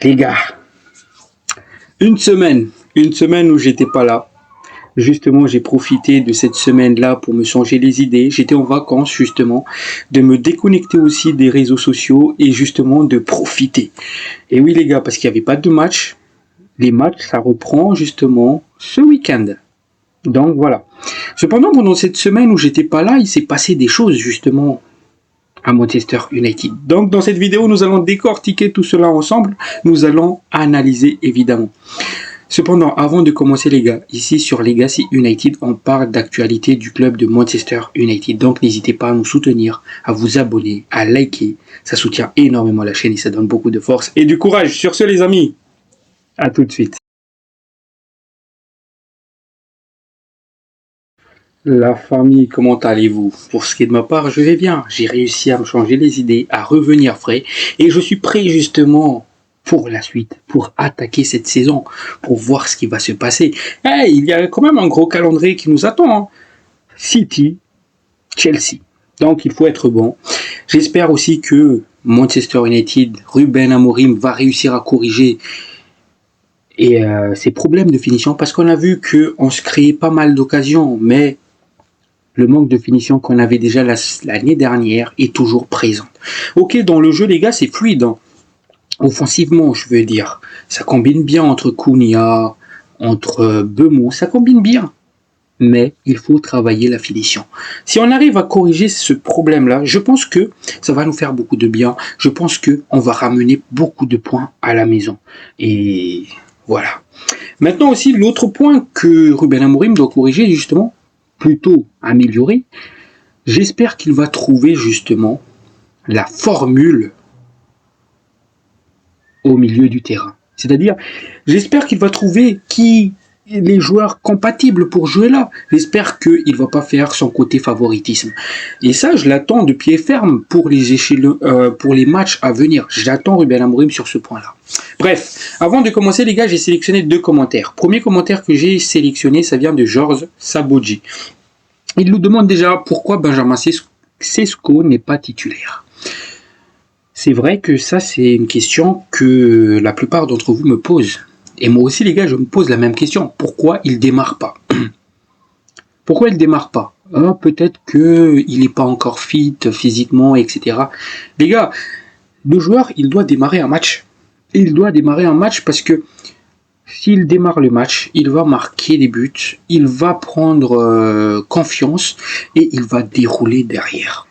Les gars, une semaine où j'étais pas là. Justement, j'ai profité de cette semaine-là pour me changer les idées. J'étais en vacances, justement, de me déconnecter aussi des réseaux sociaux et justement de profiter. Et oui, les gars, parce qu'il n'y avait pas de match. Les matchs, ça reprend justement ce week-end. Donc voilà. Cependant, pendant cette semaine où j'étais pas là, il s'est passé des choses justement à Manchester United. Donc dans cette vidéo, nous allons décortiquer tout cela ensemble. Nous allons analyser évidemment. Cependant, avant de commencer les gars, ici sur Legacy United, on parle d'actualité du club de Manchester United. Donc n'hésitez pas à nous soutenir, à vous abonner, à liker. Ça soutient énormément la chaîne et ça donne beaucoup de force et du courage. Sur ce les amis, à tout de suite. La famille, comment allez-vous? Pour ce qui est de ma part, je vais bien. J'ai réussi à me changer les idées, à revenir frais et je suis prêt justement pour la suite, pour attaquer cette saison, pour voir ce qui va se passer. Hey, il y a quand même un gros calendrier qui nous attend, hein. City, Chelsea. Donc il faut être bon. J'espère aussi que Manchester United, Ruben Amorim va réussir à corriger ces problèmes de finition parce qu'on a vu qu'on se créait pas mal d'occasions, mais le manque de finition qu'on avait déjà l'année dernière est toujours présent. Ok, dans le jeu, les gars, c'est fluide. Hein. Offensivement, je veux dire. Ça combine bien entre Cunha, entre Bemou, ça combine bien. Mais il faut travailler la finition. Si on arrive à corriger ce problème-là, je pense que ça va nous faire beaucoup de bien. Je pense qu'on va ramener beaucoup de points à la maison. Et voilà. Maintenant aussi, l'autre point que Ruben Amorim doit corriger, justement, plutôt améliorer, j'espère qu'il va trouver justement la formule au milieu du terrain. C'est-à-dire, j'espère qu'il va trouver les joueurs compatibles pour jouer là. J'espère qu'il ne va pas faire son côté favoritisme. Et ça, je l'attends de pied ferme pour les matchs à venir. J'attends Ruben Amorim sur ce point-là. Bref, avant de commencer, les gars, j'ai sélectionné 2 commentaires. Premier commentaire que j'ai sélectionné, ça vient de Georges Saboji. Il nous demande déjà pourquoi Benjamin Sesko n'est pas titulaire. C'est vrai que ça, c'est une question que la plupart d'entre vous me posent. Et moi aussi, les gars, je me pose la même question. Pourquoi il ne démarre pas? Pourquoi il ne démarre pas? Peut-être qu'il n'est pas encore fit physiquement, etc. Les gars, le joueur, il doit démarrer un match. Il doit démarrer un match parce que s'il démarre le match, il va marquer des buts, il va prendre confiance et il va dérouler derrière.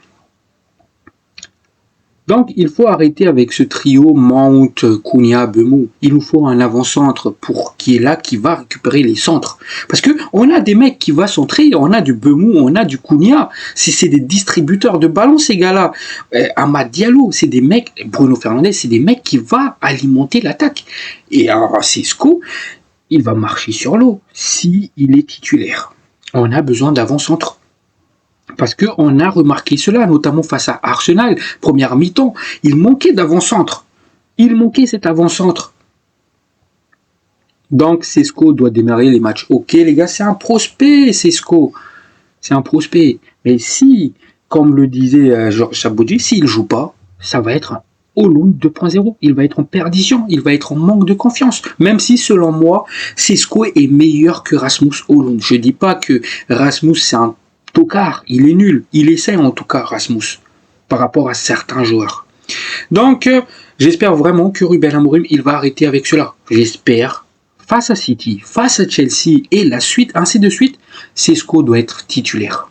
Donc, il faut arrêter avec ce trio Mount, Cunha, Bemou. Il nous faut un avant-centre qui est là, qui va récupérer les centres. Parce que on a des mecs qui vont centrer, on a du Bemou, on a du Cunha. C'est des distributeurs de ballons, ces gars-là. Amad Diallo, c'est des mecs, Bruno Fernandes, c'est des mecs qui vont alimenter l'attaque. Et alors, Sesko, il va marcher sur l'eau s'il est titulaire. On a besoin d'avant-centre. Parce qu'on a remarqué cela, notamment face à Arsenal, première mi-temps, il manquait d'avant-centre. Il manquait cet avant-centre. Donc Sesko doit démarrer les matchs. Ok les gars, c'est un prospect Sesko. C'est un prospect. Mais si, comme le disait Georges Saboudi, s'il ne joue pas, ça va être un Højlund 2.0. Il va être en perdition, il va être en manque de confiance. Même si selon moi, Sesko est meilleur que Rasmus Højlund. Je ne dis pas que Rasmus c'est un tocard, il est nul. Il essaie en tout cas, Rasmus, par rapport à certains joueurs. Donc, j'espère vraiment que Ruben Amorim, il va arrêter avec cela. J'espère, face à City, face à Chelsea et la suite, ainsi de suite, Sesko doit être titulaire.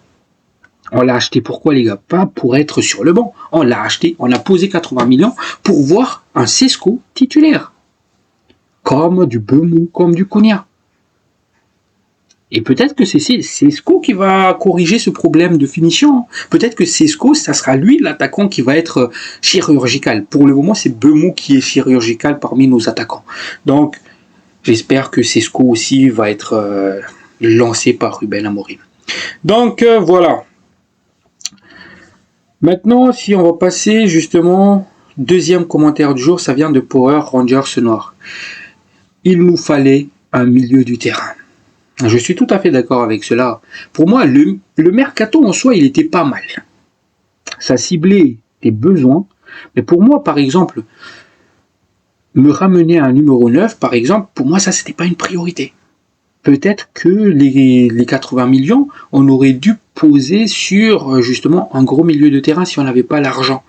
On l'a acheté pourquoi les gars? Pas pour être sur le banc. On l'a acheté, on a posé 80 millions pour voir un Sesko titulaire. Comme du Bemou, comme du Cunha. Et peut-être que c'est Sesko qui va corriger ce problème de finition. Peut-être que Sesko, ça sera lui l'attaquant qui va être chirurgical. Pour le moment, c'est Bemou qui est chirurgical parmi nos attaquants. Donc, j'espère que Sesko aussi va être lancé par Ruben Amorim. Donc, voilà. Maintenant, si on va passer justement, deuxième commentaire du jour, ça vient de Power Rangers Noir. Il nous fallait un milieu du terrain. Je suis tout à fait d'accord avec cela. Pour moi, le mercato en soi, il était pas mal. Ça ciblait des besoins. Mais pour moi, par exemple, me ramener à un numéro 9, par exemple, pour moi, ça, c'était pas une priorité. Peut-être que les 80 millions, on aurait dû poser sur justement un gros milieu de terrain si on n'avait pas l'argent.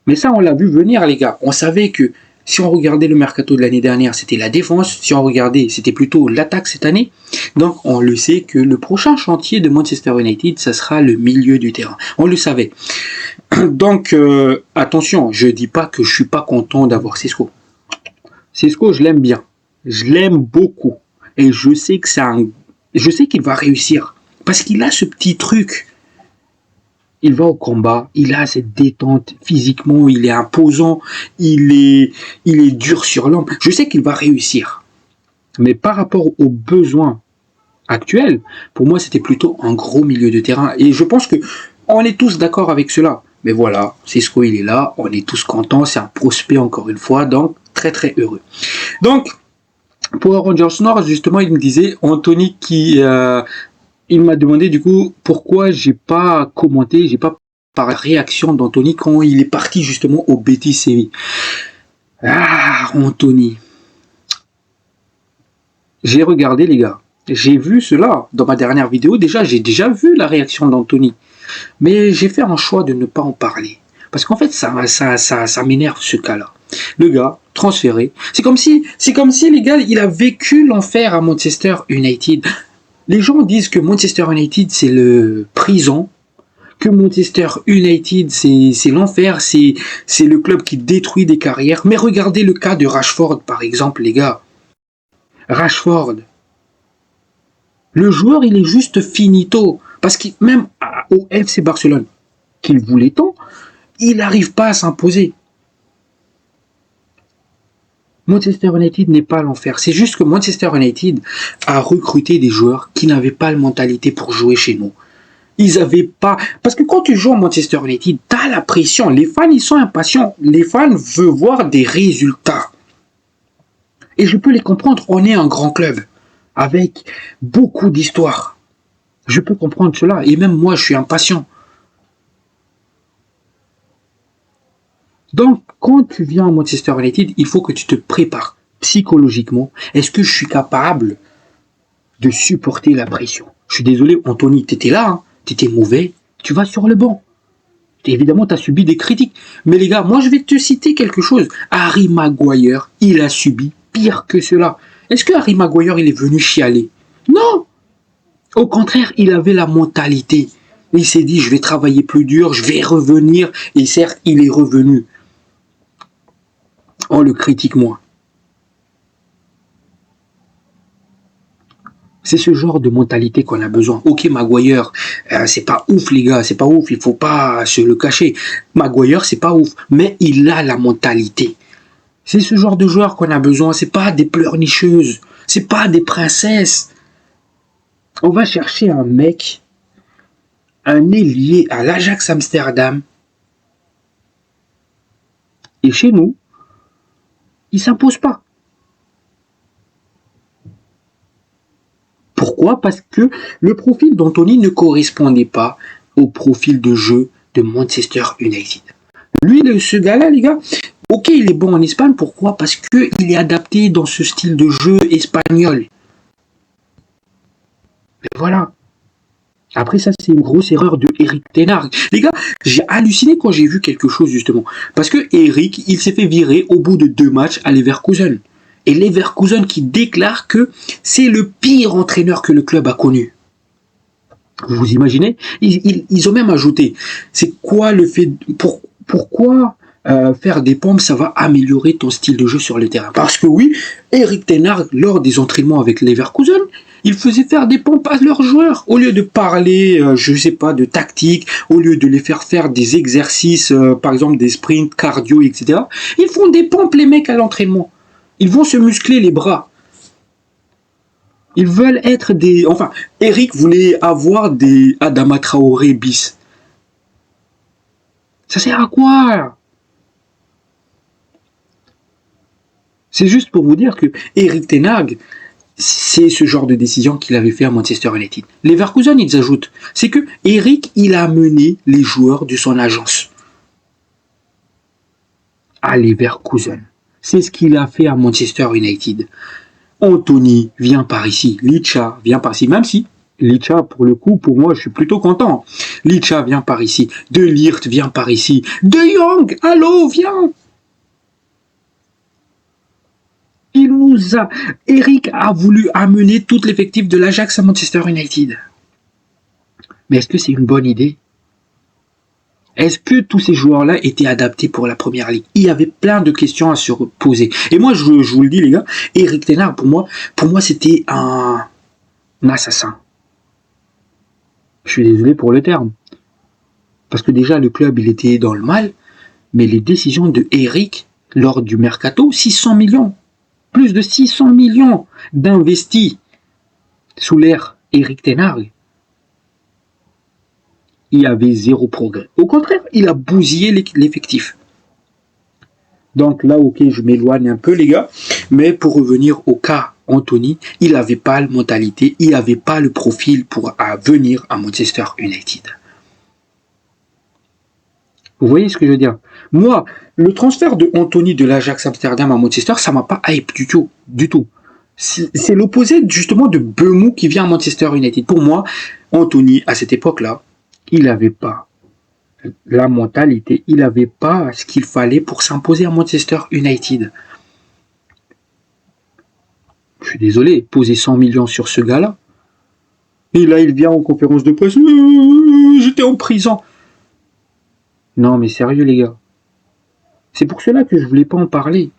Mais ça, on l'a vu venir, les gars. On savait que si on regardait le mercato de l'année dernière, c'était la défense. Si on regardait, c'était plutôt l'attaque cette année. Donc, on le sait que le prochain chantier de Manchester United, ça sera le milieu du terrain. On le savait. Donc, attention, je dis pas que je suis pas content d'avoir Sisqo. Sisqo, je l'aime bien. Je l'aime beaucoup. Et je sais que je sais qu'il va réussir. Parce qu'il a ce petit truc. Il va au combat, il a cette détente physiquement, il est imposant, il est dur sur l'homme. Je sais qu'il va réussir. Mais par rapport aux besoins actuels, pour moi, c'était plutôt un gros milieu de terrain. Et je pense que on est tous d'accord avec cela. Mais voilà, Sisqo, il est là, on est tous contents, c'est un prospect encore une fois, donc très très heureux. Donc, pour Rangers Nord, justement, il me disait, Anthony il m'a demandé du coup pourquoi j'ai pas commenté, j'ai pas par réaction d'Anthony quand il est parti justement au Betis Séville. Ah, Anthony. J'ai regardé les gars. J'ai vu cela dans ma dernière vidéo. Déjà, j'ai déjà vu la réaction d'Anthony. Mais j'ai fait un choix de ne pas en parler. Parce qu'en fait, ça m'énerve ce cas-là. Le gars, transféré. C'est comme si les gars, il a vécu l'enfer à Manchester United. Les gens disent que Manchester United, c'est le prison, que Manchester United, c'est l'enfer, c'est le club qui détruit des carrières. Mais regardez le cas de Rashford, par exemple, les gars. Rashford. Le joueur, il est juste finito. Parce que même au FC Barcelone, qu'il voulait tant, il n'arrive pas à s'imposer. Manchester United n'est pas l'enfer. C'est juste que Manchester United a recruté des joueurs qui n'avaient pas la mentalité pour jouer chez nous. Ils n'avaient pas... Parce que quand tu joues à Manchester United, tu as la pression. Les fans, ils sont impatients. Les fans veulent voir des résultats. Et je peux les comprendre. On est un grand club avec beaucoup d'histoire. Je peux comprendre cela. Et même moi, je suis impatient. Donc, quand tu viens à Manchester United, il faut que tu te prépares psychologiquement. Est-ce que je suis capable de supporter la pression? Je suis désolé, Anthony, tu étais là, hein, tu étais mauvais, tu vas sur le banc. Évidemment, tu as subi des critiques. Mais les gars, moi, je vais te citer quelque chose. Harry Maguire, il a subi pire que cela. Est-ce que Harry Maguire, il est venu chialer? Non. Au contraire, il avait la mentalité. Il s'est dit, je vais travailler plus dur, je vais revenir. Et certes, il est revenu. On le critique moins. C'est ce genre de mentalité qu'on a besoin. Ok, Maguire, c'est pas ouf les gars, c'est pas ouf, il faut pas se le cacher. Maguire, c'est pas ouf, mais il a la mentalité. C'est ce genre de joueur qu'on a besoin, c'est pas des pleurnicheuses, c'est pas des princesses. On va chercher un mec, un ailier à l'Ajax Amsterdam. Et chez nous, il s'impose pas. Pourquoi? Parce que le profil d'Anthony ne correspondait pas au profil de jeu de Manchester United. Lui, ce gars-là, les gars, ok, il est bon en Espagne. Pourquoi? Parce qu'il est adapté dans ce style de jeu espagnol. Mais voilà. Après ça, c'est une grosse erreur de Eric Ten Hag. Les gars, j'ai halluciné quand j'ai vu quelque chose justement. Parce que Eric, il s'est fait virer au bout de 2 matchs à Leverkusen. Et Leverkusen qui déclare que c'est le pire entraîneur que le club a connu. Vous imaginez? Ils ont même ajouté, c'est quoi le fait... Pourquoi faire des pompes, ça va améliorer ton style de jeu sur le terrain? Parce que oui, Eric Ten Hag, lors des entraînements avec Leverkusen, il faisait faire des pompes à leurs joueurs. Au lieu de parler, je sais pas, de tactique, au lieu de les faire des exercices, par exemple des sprints, cardio, etc. Ils font des pompes, les mecs, à l'entraînement. Ils vont se muscler les bras. Ils veulent être des... Enfin, Eric voulait avoir des Adama Traoré bis. Ça sert à quoi? C'est juste pour vous dire que Eric Ten Hag, c'est ce genre de décision qu'il avait fait à Manchester United. Les Leverkusen, ils ajoutent, c'est que Eric, il a amené les joueurs de son agence à Leverkusen. C'est ce qu'il a fait à Manchester United. Anthony vient par ici, Licha vient par ici, même si Licha, pour le coup, pour moi, je suis plutôt content. Licha vient par ici, De Ligt vient par ici, De Jong, allô, viens. Eric a voulu amener tout l'effectif de l'Ajax à Manchester United. Mais est-ce que c'est une bonne idée? Est-ce que tous ces joueurs-là étaient adaptés pour la première ligue? Il y avait plein de questions à se poser. Et moi, je vous le dis, les gars, Eric Ten Hag, pour moi, c'était un assassin. Je suis désolé pour le terme. Parce que déjà, le club, il était dans le mal, mais les décisions de Eric, lors du mercato, 600 millions. Plus de 600 millions d'investis sous l'ère Eric Ten Hag. Il y avait zéro progrès. Au contraire, il a bousillé l'effectif. Donc là, ok, je m'éloigne un peu, les gars. Mais pour revenir au cas Anthony, il n'avait pas la mentalité, il n'avait pas le profil pour venir à Manchester United. Vous voyez ce que je veux dire? Moi, le transfert de Anthony de l'Ajax Amsterdam à Manchester, ça m'a pas hype du tout. C'est l'opposé justement de Bemou qui vient à Manchester United. Pour moi, Anthony, à cette époque-là, il n'avait pas la mentalité, il n'avait pas ce qu'il fallait pour s'imposer à Manchester United. Je suis désolé, poser 100 millions sur ce gars-là. Et là, il vient en conférence de presse. J'étais en prison. Non, mais sérieux, les gars. C'est pour cela que je voulais pas en parler.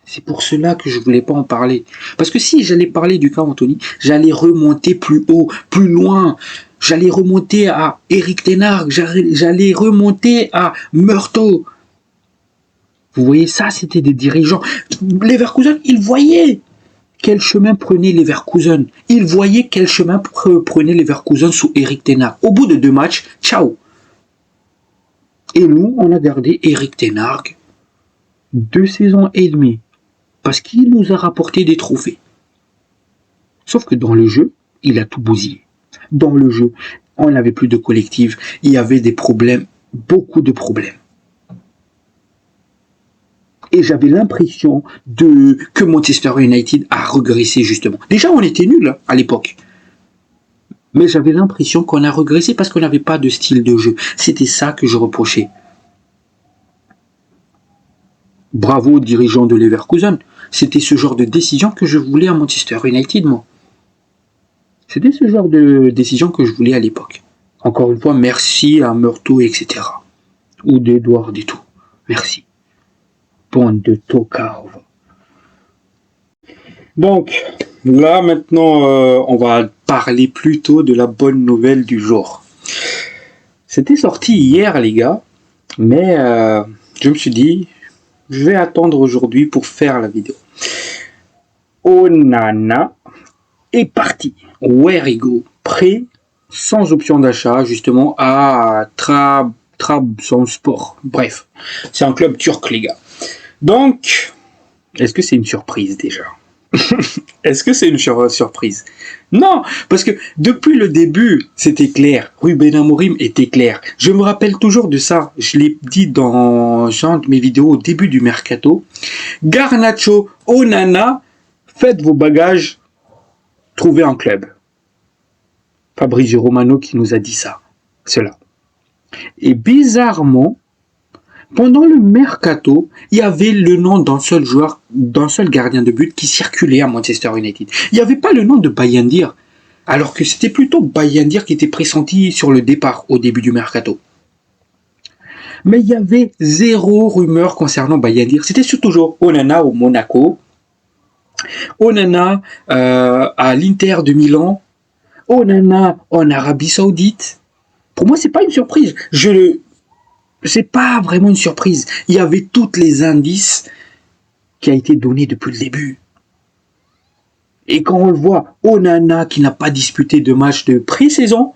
Parce que si j'allais parler du cas Anthony, j'allais remonter plus haut, plus loin. J'allais remonter à Eric Ten Hag. J'allais remonter à Murto. Vous voyez, ça, c'était des dirigeants. Leverkusen, ils voyaient quel chemin prenait Leverkusen. Ils voyaient quel chemin prenait Leverkusen sous Eric Ten Hag. Au bout de 2 matchs, ciao. Et nous, on a gardé Eric Ten Hag 2 saisons et demie. Parce qu'il nous a rapporté des trophées. Sauf que dans le jeu, il a tout bousillé. Dans le jeu, on n'avait plus de collectif. Il y avait des problèmes, beaucoup de problèmes. Et j'avais l'impression que Manchester United a régressé justement. Déjà, on était nuls à l'époque. Mais j'avais l'impression qu'on a régressé parce qu'on n'avait pas de style de jeu. C'était ça que je reprochais. Bravo aux dirigeants de Leverkusen. C'était ce genre de décision que je voulais à Manchester United, moi. C'était ce genre de décision que je voulais à l'époque. Encore une fois, merci à Murto, etc. Ou d'Edouard et tout. Merci. Bande de tocards. Donc, là maintenant, on va parler plutôt de la bonne nouvelle du jour. C'était sorti hier, les gars, mais je me suis dit, je vais attendre aujourd'hui pour faire la vidéo. Onana est parti. Where he go? Prêt, sans option d'achat, justement, à Trabzonspor. Bref, c'est un club turc, les gars. Donc, est-ce que c'est une surprise déjà? Est-ce que c'est une surprise? Non, parce que depuis le début, c'était clair. Ruben Amorim était clair. Je me rappelle toujours de ça. Je l'ai dit dans un de mes vidéos au début du mercato. Garnacho, Onana, faites vos bagages, trouvez un club. Fabrizio Romano qui nous a dit cela. Et bizarrement, pendant le mercato, il y avait le nom d'un seul joueur, d'un seul gardien de but qui circulait à Manchester United. Il n'y avait pas le nom de Bayendir, alors que c'était plutôt Bayendir qui était pressenti sur le départ au début du mercato. Mais il y avait zéro rumeur concernant Bayendir. C'était surtout toujours Onana au Monaco, Onana à l'Inter de Milan, Onana en Arabie Saoudite. Pour moi, c'est pas une surprise. C'est pas vraiment une surprise. Il y avait tous les indices qui a été donné depuis le début. Et quand on le voit, Onana qui n'a pas disputé de match de pré-saison,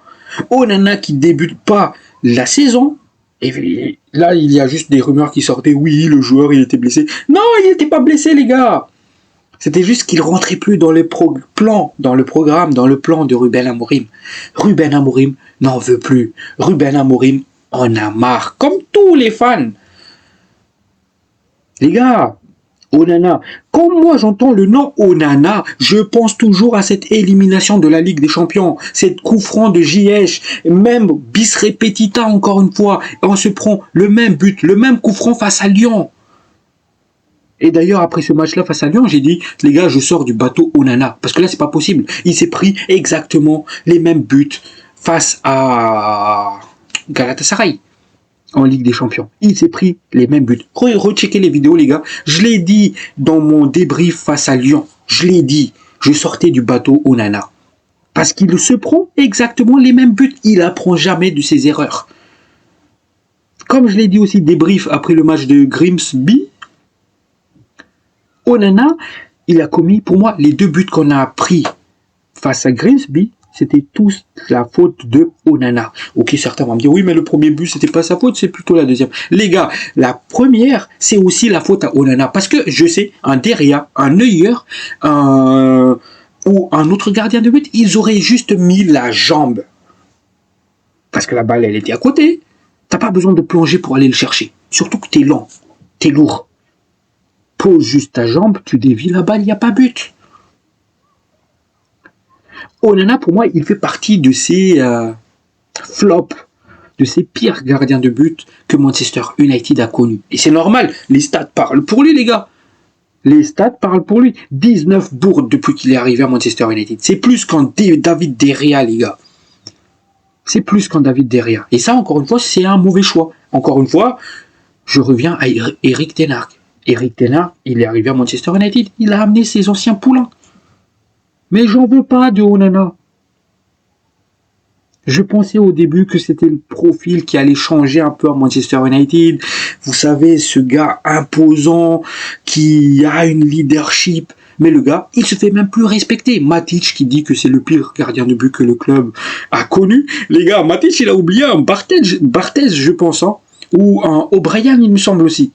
Onana qui débute pas la saison, et là il y a juste des rumeurs qui sortaient, oui le joueur il était blessé. Non, il n'était pas blessé les gars. C'était juste qu'il rentrait plus dans le plan de Ruben Amorim. Ruben Amorim n'en veut plus. Ruben Amorim en a marre, comme tous les fans. Les gars, Onana. Quand moi j'entends le nom Onana, je pense toujours à cette élimination de la Ligue des Champions, cette coup franc de Ziyech, même bis repetita encore une fois, et on se prend le même but, le même coup franc face à Lyon. Et d'ailleurs, après ce match-là face à Lyon, j'ai dit, les gars, je sors du bateau Onana. Parce que là, c'est pas possible. Il s'est pris exactement les mêmes buts face à Galatasaray en Ligue des Champions. Il s'est pris les mêmes buts. Recheckez les vidéos, les gars. Je l'ai dit dans mon débrief face à Lyon. Je l'ai dit. Je sortais du bateau Onana. Parce qu'il se prend exactement les mêmes buts. Il apprend jamais de ses erreurs. Comme je l'ai dit aussi, débrief après le match de Grimsby, Onana, il a commis, pour moi, les 2 buts qu'on a pris face à Grimsby, c'était tous la faute de Onana. Ok, certains vont me dire, oui, mais le premier but, c'était pas sa faute, c'est plutôt la deuxième. Les gars, la première, c'est aussi la faute à Onana. Parce que je sais, un Deria, un Neuer, ou un autre gardien de but, ils auraient juste mis la jambe. Parce que la balle, elle était à côté. T'as pas besoin de plonger pour aller le chercher. Surtout que t'es lent, t'es lourd. Pose juste ta jambe, tu dévies la balle, il n'y a pas but. Onana, pour moi, il fait partie de ces flops, de ces pires gardiens de but que Manchester United a connus. Et c'est normal, les stats parlent pour lui, les gars. Les stats parlent pour lui. 19 bourdes depuis qu'il est arrivé à Manchester United. C'est plus qu'en David De Gea, les gars. C'est plus qu'en David De Gea. Et ça, encore une fois, c'est un mauvais choix. Encore une fois, je reviens à Eric Ten Hag. Eric Ten Hag, il est arrivé à Manchester United. Il a amené ses anciens poulains. Mais j'en veux pas de Onana. Je pensais au début que c'était le profil qui allait changer un peu à Manchester United. Vous savez, ce gars imposant, qui a une leadership. Mais le gars, il se fait même plus respecter. Matic qui dit que c'est le pire gardien de but que le club a connu. Les gars, Matic, il a oublié un Barthez, je pense, hein, ou un O'Brien, il me semble aussi.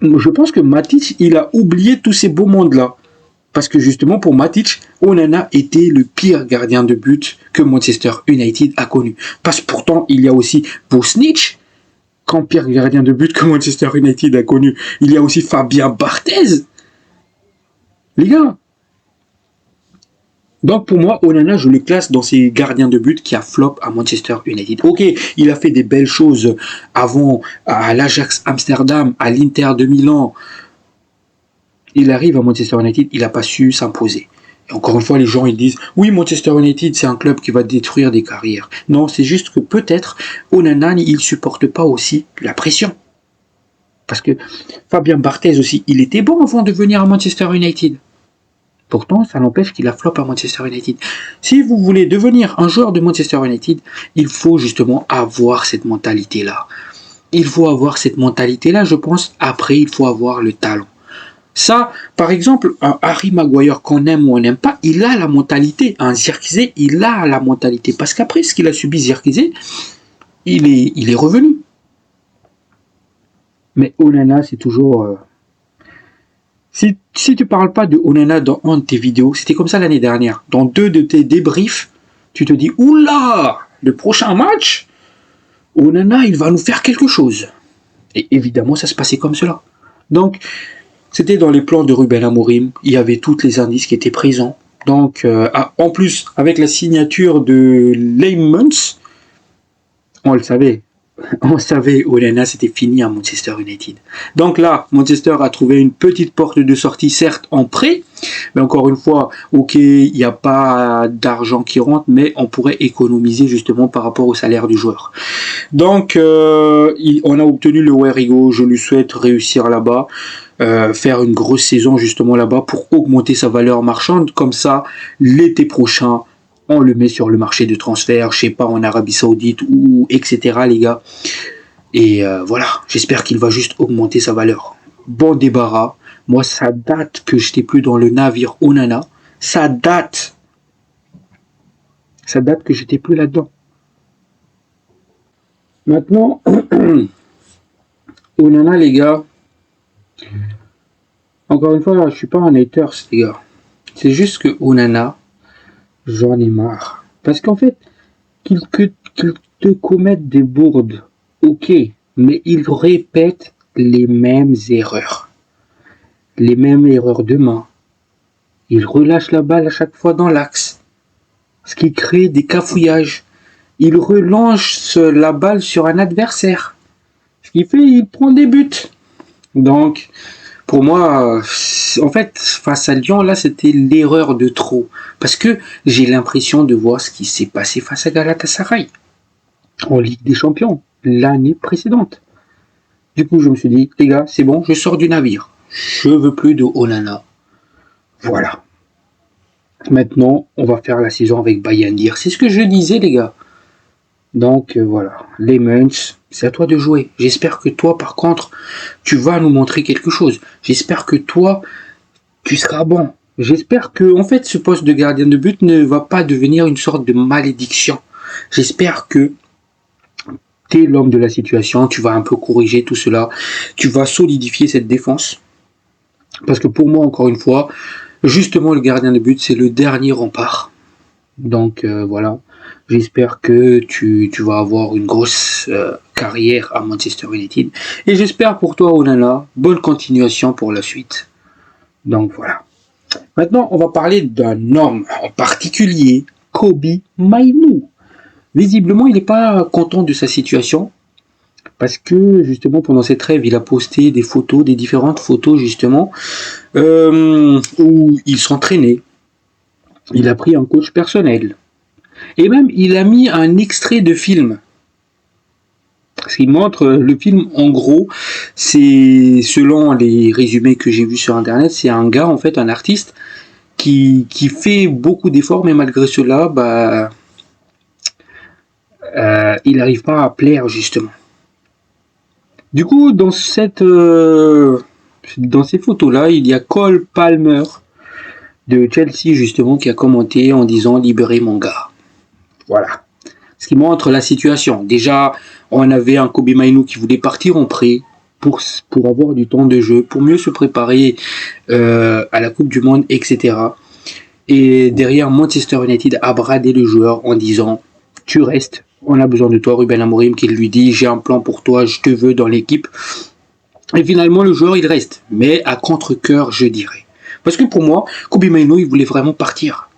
Je pense que Matic, il a oublié tous ces beaux mondes-là. Parce que justement, pour Matic, Onana était le pire gardien de but que Manchester United a connu. Parce que pourtant, il y a aussi Bosnich, quand pire gardien de but que Manchester United a connu. Il y a aussi Fabien Barthez. Les gars. Donc pour moi, Onana, je le classe dans ces gardiens de but qui a flop à Manchester United. Ok, il a fait des belles choses avant à l'Ajax Amsterdam, à l'Inter de Milan. Il arrive à Manchester United, il n'a pas su s'imposer. Et encore une fois, les gens ils disent « Oui, Manchester United, c'est un club qui va détruire des carrières. » Non, c'est juste que peut-être Onana, il ne supporte pas aussi la pression. Parce que Fabien Barthez aussi, il était bon avant de venir à Manchester United. Pourtant, ça n'empêche qu'il a flop à Manchester United. Si vous voulez devenir un joueur de Manchester United, il faut justement avoir cette mentalité-là. Il faut avoir cette mentalité-là, je pense. Après, il faut avoir le talent. Ça, par exemple, un Harry Maguire qu'on aime ou on n'aime pas, il a la mentalité. Un Zirkzee, il a la mentalité. Parce qu'après ce qu'il a subi Zirkzee, il est revenu. Mais Onana, c'est toujours... Si tu parles pas de Onana dans un de tes vidéos, c'était comme ça l'année dernière. Dans 2 de tes débriefs, tu te dis « Oula, le prochain match, Onana, il va nous faire quelque chose. » Et évidemment, ça se passait comme cela. Donc... C'était dans les plans de Ruben Amorim, il y avait tous les indices qui étaient présents. Donc, en plus, avec la signature de Leymans, on le savait. On savait, Onana, c'était fini à Manchester United. Donc là, Manchester a trouvé une petite porte de sortie, certes en prêt, mais encore une fois, ok, il n'y a pas d'argent qui rentre, mais on pourrait économiser justement par rapport au salaire du joueur. Donc, on a obtenu le Werrigo, je lui souhaite réussir là-bas. Faire une grosse saison justement là-bas pour augmenter sa valeur marchande. Comme ça, l'été prochain, on le met sur le marché de transfert, je sais pas, en Arabie Saoudite ou etc. les gars. Et voilà, j'espère qu'il va juste augmenter sa valeur. Bon débarras. Moi, ça date que j'étais plus dans le navire Onana. Ça date que j'étais plus là-dedans. Maintenant, Onana les gars, encore une fois, je suis pas un hater, les gars. C'est juste que Onana, j'en ai marre. Parce qu'en fait, qu'il te commette des bourdes, ok, mais il répète les mêmes erreurs. les mêmes erreurs de main. Il relâche la balle à chaque fois dans l'axe, ce qui crée des cafouillages. Il relance la balle sur un adversaire, ce qui fait qu'il prend des buts. Donc, pour moi, en fait, face à Lyon, là, c'était l'erreur de trop. Parce que j'ai l'impression de voir ce qui s'est passé face à Galatasaray en Ligue des Champions l'année précédente. Du coup, je me suis dit, les gars, c'est bon, je sors du navire. Je veux plus de Onana. Voilà. Maintenant, on va faire la saison avec Bayandir. C'est ce que je disais, les gars. Donc, voilà. Les Muns, c'est à toi de jouer. J'espère que toi, par contre, tu vas nous montrer quelque chose. J'espère que toi, tu seras bon. J'espère que, en fait, ce poste de gardien de but ne va pas devenir une sorte de malédiction. J'espère que tu es l'homme de la situation, tu vas un peu corriger tout cela, tu vas solidifier cette défense. Parce que pour moi, encore une fois, justement, le gardien de but, c'est le dernier rempart. Donc, voilà. J'espère que tu vas avoir une grosse carrière à Manchester United. Et j'espère pour toi, Onana, bonne continuation pour la suite. Donc, voilà. Maintenant, on va parler d'un homme en particulier, Kobe Mainoo. Visiblement, il n'est pas content de sa situation parce que justement pendant cette trêve, il a posté des photos, des différentes photos justement où il s'entraînait. Il a pris un coach personnel et même il a mis un extrait de film. Ce qui montre le film, en gros, c'est selon les résumés que j'ai vus sur internet, c'est un gars en fait, un artiste qui fait beaucoup d'efforts, mais malgré cela, il n'arrive pas à plaire justement. Du coup, dans ces photos-là, il y a Cole Palmer de Chelsea justement qui a commenté en disant libérez mon gars. Voilà. Ce qui montre la situation. Déjà, on avait un Kobe Mainoo qui voulait partir en prêt pour avoir du temps de jeu, pour mieux se préparer à la Coupe du Monde, etc. Et derrière, Manchester United a bradé le joueur en disant tu restes. On a besoin de toi, Ruben Amorim, qui lui dit j'ai un plan pour toi, je te veux dans l'équipe. Et finalement, le joueur, il reste. Mais à contre-cœur, je dirais. Parce que pour moi, Kobe Mainoo, il voulait vraiment partir.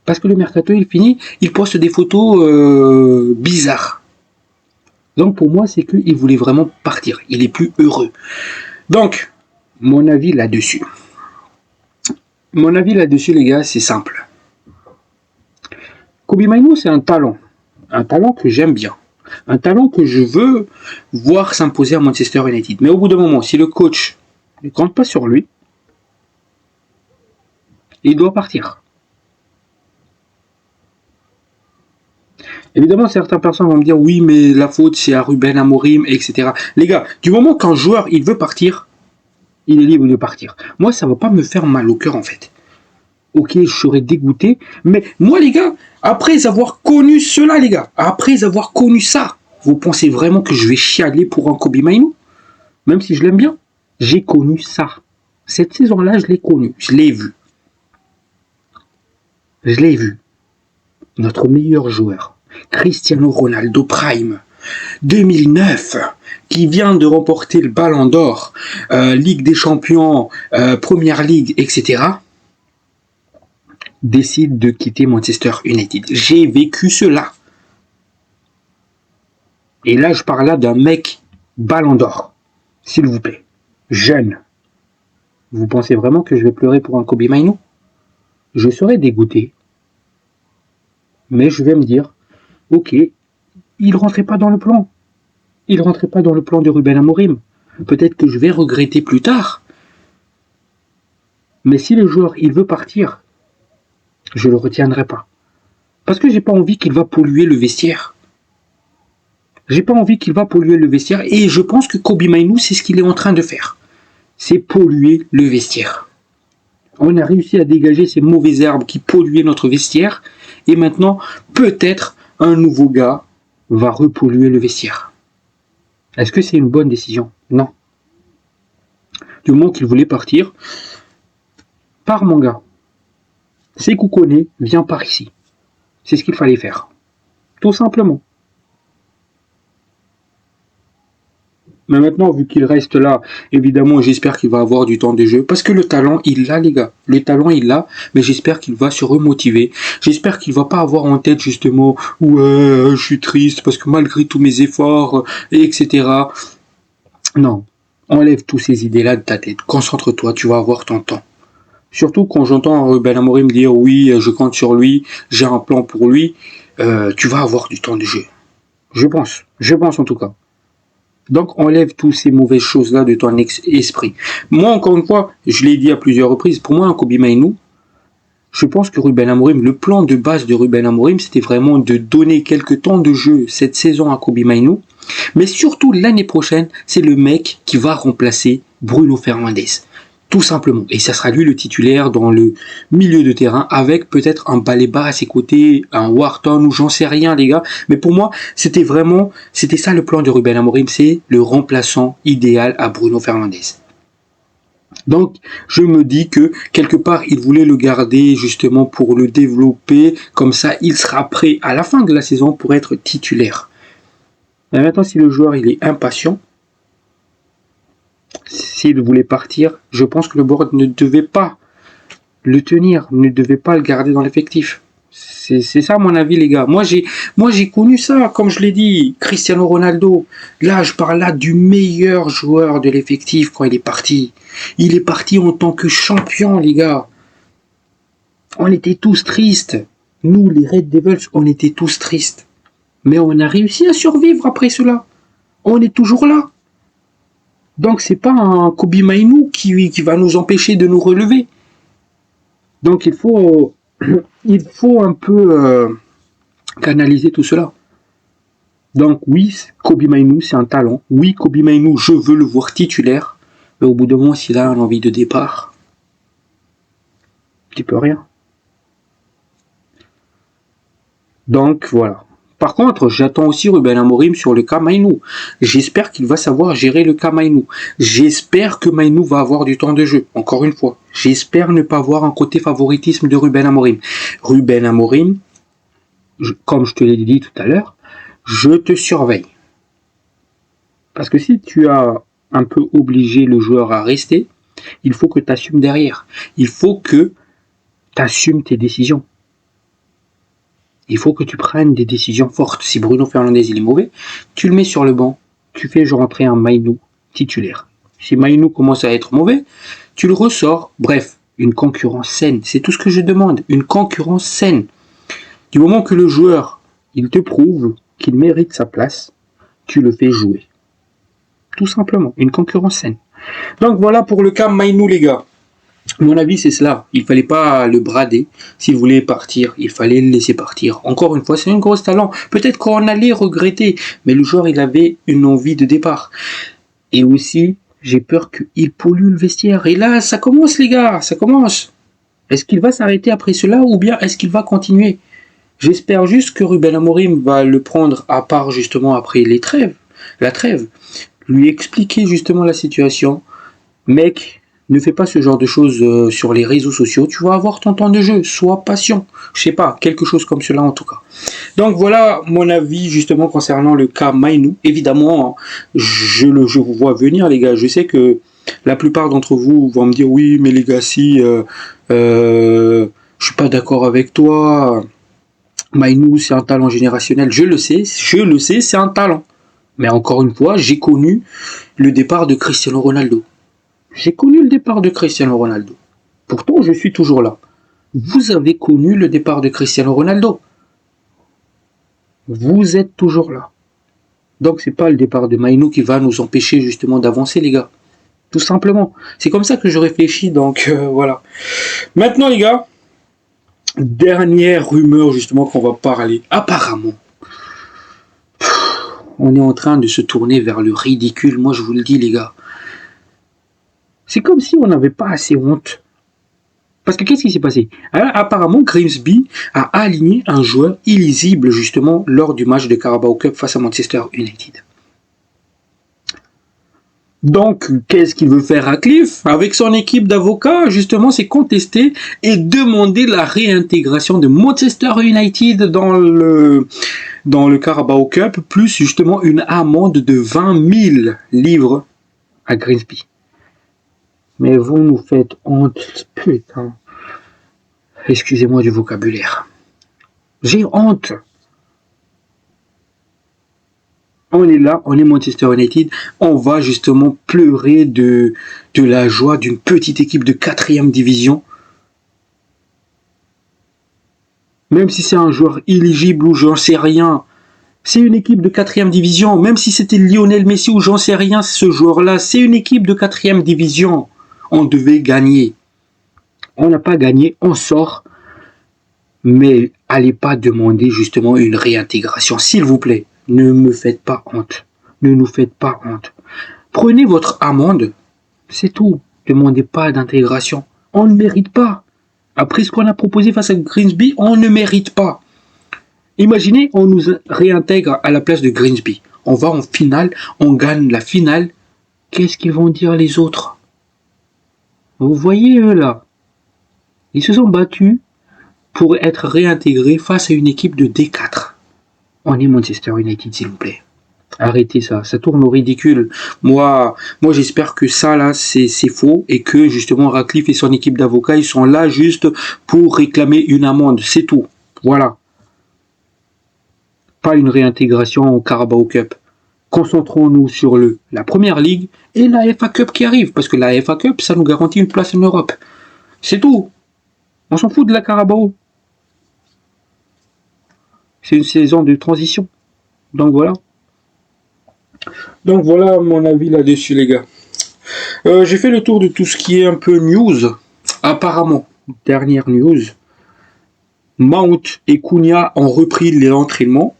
Parce que le mercato, il finit, il poste des photos bizarres. Donc pour moi, c'est qu'il voulait vraiment partir. Il est plus heureux. Donc, mon avis là-dessus. Mon avis là-dessus, les gars, c'est simple. Kobe Mainoo, c'est un talent. Un talent que j'aime bien. Un talent que je veux voir s'imposer à Manchester United. Mais au bout d'un moment, si le coach ne compte pas sur lui, il doit partir. Évidemment, certaines personnes vont me dire oui, mais la faute c'est à Ruben Amorim, etc. Les gars, du moment qu'un joueur il veut partir, il est libre de partir. Moi, ça va pas me faire mal au cœur en fait. Ok, je serais dégoûté, mais moi les gars, après avoir connu cela, les gars, après avoir connu ça, vous pensez vraiment que je vais chialer pour un Kobe Mainoo? Même si je l'aime bien, j'ai connu ça. Cette saison-là, je l'ai connu, je l'ai vu. Je l'ai vu. Notre meilleur joueur, Cristiano Ronaldo Prime, 2009, qui vient de remporter le Ballon d'Or, Ligue des Champions, Première Ligue, etc., décide de quitter Manchester United. J'ai vécu cela. Et là, je parle là d'un mec Ballon d'Or, s'il vous plaît, jeune. Vous pensez vraiment que je vais pleurer pour un Kobe Mainoo? Je serais dégoûté. Mais je vais me dire, ok, il rentrait pas dans le plan. Il rentrait pas dans le plan de Ruben Amorim. Peut-être que je vais regretter plus tard. Mais si le joueur, il veut partir, je le retiendrai pas. Parce que j'ai pas envie qu'il va polluer le vestiaire. J'ai pas envie qu'il va polluer le vestiaire. Et je pense que Kobe Mainoo, c'est ce qu'il est en train de faire. C'est polluer le vestiaire. On a réussi à dégager ces mauvaises herbes qui polluaient notre vestiaire. Et maintenant, peut-être, un nouveau gars va repolluer le vestiaire. Est-ce que c'est une bonne décision? Non. Du moment qu'il voulait partir, pars mon gars. Sékou Koné, viens par ici. C'est ce qu'il fallait faire. Tout simplement. Mais maintenant, vu qu'il reste là, évidemment, j'espère qu'il va avoir du temps de jeu. Parce que le talent, il l'a, les gars. Le talent, il l'a. Mais j'espère qu'il va se remotiver. J'espère qu'il va pas avoir en tête, justement, ouais, je suis triste parce que malgré tous mes efforts, etc. Non. Enlève tous ces idées-là de ta tête. Concentre-toi, tu vas avoir ton temps. Surtout quand j'entends Ruben Amorim dire oui, je compte sur lui, j'ai un plan pour lui, tu vas avoir du temps de jeu. Je pense en tout cas. Donc enlève toutes ces mauvaises choses-là de ton esprit. Moi, encore une fois, je l'ai dit à plusieurs reprises, pour moi, un Kobbie Mainoo, je pense que Ruben Amorim, le plan de base de Ruben Amorim, c'était vraiment de donner quelques temps de jeu cette saison à Kobbie Mainoo, mais surtout l'année prochaine, c'est le mec qui va remplacer Bruno Fernandes. Tout simplement. Et ça sera lui le titulaire dans le milieu de terrain avec peut-être un Baleba à ses côtés, un Wharton ou j'en sais rien les gars. Mais pour moi, c'était ça le plan de Ruben Amorim, c'est le remplaçant idéal à Bruno Fernandes. Donc, je me dis que quelque part, il voulait le garder justement pour le développer. Comme ça, il sera prêt à la fin de la saison pour être titulaire. Mais maintenant, si le joueur il est impatient, s'il voulait partir, je pense que le board ne devait pas le tenir, ne devait pas le garder dans l'effectif. C'est ça mon avis les gars. Moi j'ai connu ça, comme je l'ai dit, Cristiano Ronaldo. Là je parle là du meilleur joueur de l'effectif quand il est parti. Il est parti en tant que champion les gars. On était tous tristes. Nous les Red Devils, on était tous tristes. Mais on a réussi à survivre après cela. On est toujours là. Donc c'est pas un Kobbie Mainoo qui va nous empêcher de nous relever. Donc il faut un peu canaliser tout cela. Donc oui, Kobbie Mainoo c'est un talent. Oui, Kobbie Mainoo, je veux le voir titulaire. Mais au bout d'un moment, s'il a une envie de départ, tu peux rien. Donc voilà. Par contre, j'attends aussi Ruben Amorim sur le cas Mainoo. J'espère qu'il va savoir gérer le cas Mainoo. J'espère que Mainoo va avoir du temps de jeu. Encore une fois, j'espère ne pas avoir un côté favoritisme de Ruben Amorim. Ruben Amorim, comme je te l'ai dit tout à l'heure, je te surveille. Parce que si tu as un peu obligé le joueur à rester, il faut que tu assumes derrière. Il faut que tu assumes tes décisions. Il faut que tu prennes des décisions fortes. Si Bruno Fernandes il est mauvais, tu le mets sur le banc. Tu fais rentrer un Mainoo titulaire. Si Mainoo commence à être mauvais, tu le ressors. Bref, une concurrence saine. C'est tout ce que je demande. Une concurrence saine. Du moment que le joueur, il te prouve qu'il mérite sa place, tu le fais jouer. Tout simplement. Une concurrence saine. Donc voilà pour le cas Mainoo les gars. Mon avis, c'est cela. Il fallait pas le brader. S'il voulait partir, il fallait le laisser partir. Encore une fois, c'est un gros talent. Peut-être qu'on allait regretter, mais le joueur, il avait une envie de départ. Et aussi, j'ai peur qu'il pollue le vestiaire. Et là, ça commence, les gars, ça commence. Est-ce qu'il va s'arrêter après cela ou bien est-ce qu'il va continuer? J'espère juste que Ruben Amorim va le prendre à part justement après la trêve. Lui expliquer justement la situation. Mec, ne fais pas ce genre de choses sur les réseaux sociaux. Tu vas avoir ton temps de jeu. Sois patient. Je sais pas, quelque chose comme cela en tout cas. Donc voilà mon avis justement concernant le cas Mainoo. Évidemment, je vous vois venir les gars. Je sais que la plupart d'entre vous vont me dire oui, mais les gars, si je suis pas d'accord avec toi. Mainoo, c'est un talent générationnel. Je le sais, c'est un talent. Mais encore une fois, j'ai connu le départ de Cristiano Ronaldo. J'ai connu le départ de Cristiano Ronaldo. Pourtant, je suis toujours là. Vous avez connu le départ de Cristiano Ronaldo. Vous êtes toujours là. Donc, c'est pas le départ de Mainoo qui va nous empêcher justement d'avancer, les gars. Tout simplement. C'est comme ça que je réfléchis, donc voilà. Maintenant, les gars, dernière rumeur justement qu'on va parler. Apparemment, on est en train de se tourner vers le ridicule. Moi, je vous le dis, les gars. C'est comme si on n'avait pas assez honte. Parce que qu'est-ce qui s'est passé? Alors, apparemment, Grimsby a aligné un joueur illisible justement lors du match de Carabao Cup face à Manchester United. Donc, qu'est-ce qu'il veut faire Ratcliffe? Avec son équipe d'avocats, justement, c'est contester et demander la réintégration de Manchester United dans dans le Carabao Cup, plus justement une amende de 20 000 livres à Grimsby. Mais vous nous faites honte, putain. Excusez-moi du vocabulaire. J'ai honte. On est là, on est Manchester United, on va justement pleurer de la joie d'une petite équipe de 4e division. Même si c'est un joueur éligible ou j'en sais rien, c'est une équipe de 4e division. Même si c'était Lionel Messi ou j'en sais rien, ce joueur-là, c'est une équipe de 4e division. On devait gagner. On n'a pas gagné, on sort. Mais allez pas demander justement une réintégration, s'il vous plaît. Ne me faites pas honte. Ne nous faites pas honte. Prenez votre amende. C'est tout. Demandez pas d'intégration. On ne mérite pas. Après ce qu'on a proposé face à Grimsby, on ne mérite pas. Imaginez, on nous réintègre à la place de Grimsby. On va en finale, on gagne la finale. Qu'est-ce qu'ils vont dire les autres? Vous voyez eux là. Ils se sont battus pour être réintégrés face à une équipe de D4. On est Manchester United, s'il vous plaît. Arrêtez ça, ça tourne au ridicule. Moi j'espère que ça là c'est faux et que justement Ratcliffe et son équipe d'avocats ils sont là juste pour réclamer une amende, c'est tout. Voilà. Pas une réintégration au Carabao Cup. Concentrons-nous sur la Première Ligue et la FA Cup qui arrive, parce que la FA Cup ça nous garantit une place en Europe. C'est tout. On s'en fout de la Carabao. C'est une saison de transition. Donc voilà. Donc voilà mon avis là-dessus les gars. J'ai fait le tour de tout ce qui est un peu news. Apparemment, dernière news, Mount et Cunha ont repris l'entraînement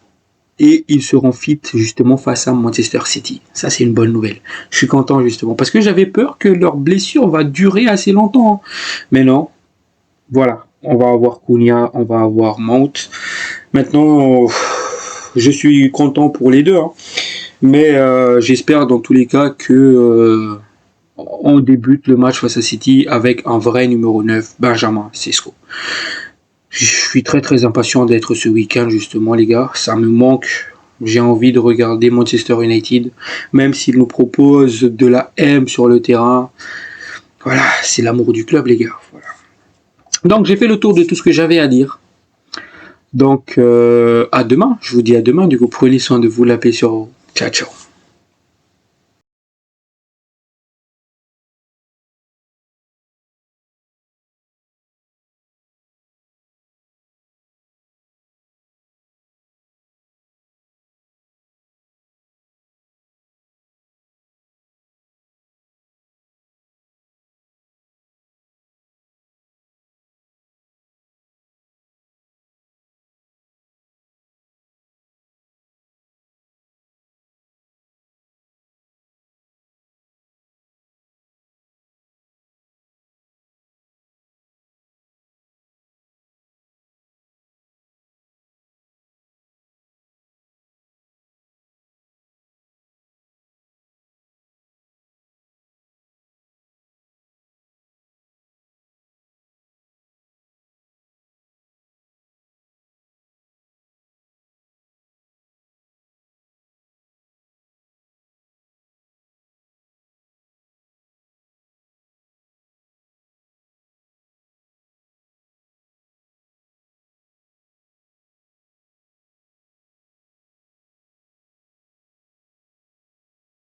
et ils seront fit justement face à Manchester City. Ça c'est une bonne nouvelle. Je suis content justement parce que j'avais peur que leur blessure va durer assez longtemps. Mais non. Voilà. On va avoir Cunha, on va avoir Mount. Maintenant, je suis content pour les deux, hein. Mais j'espère dans tous les cas que on débute le match face à City avec un vrai numéro 9, Benjamin Sesko. Je suis très très impatient d'être ce week-end justement les gars, ça me manque. J'ai envie de regarder Manchester United, même s'ils nous proposent de la M sur le terrain. Voilà, c'est l'amour du club les gars. Voilà. Donc j'ai fait le tour de tout ce que j'avais à dire. Donc à demain, je vous dis à demain, du coup prenez soin de vous, la paix sur vous. Ciao ciao.